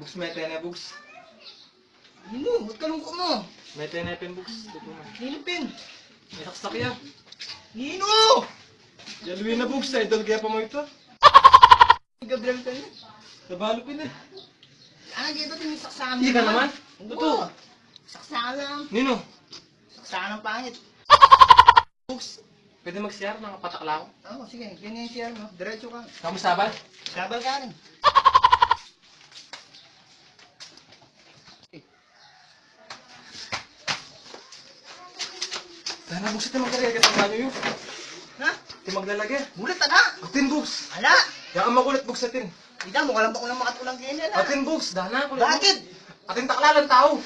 Bugs, may tene, Bugs. Hindi mo, ba't kalungkot mo? May tenepin, Bugs. Tutuman. Lilipin. May saksak yan. Nino! Yaluin na, Bugs. Idol kaya pa mo ito. Gabriel ka niya. Nabalo pin eh. Ah, dito yung saksakan Hindi ka naman? Oo. Saksakan lang. Nino? Saksakan ng pangit. Bugs, pwede mag-CR ng patakla ko? Oo, sige. Ganyan yung CR mo. Diretso ka. Kamu sabal? Sabal ka rin. Sana, Bugs, ito maglalagay ka sa banyo yun. Ha? Ito maglalagay. Gulat na! Atin, Bugs. Ala! Yan ang makulit, Bugs, atin. Ida, mukha lang ba ko lang makatulang ganyan ha? Atin, Bugs. Dana, kulit. Bakit? Atin takla ng tao.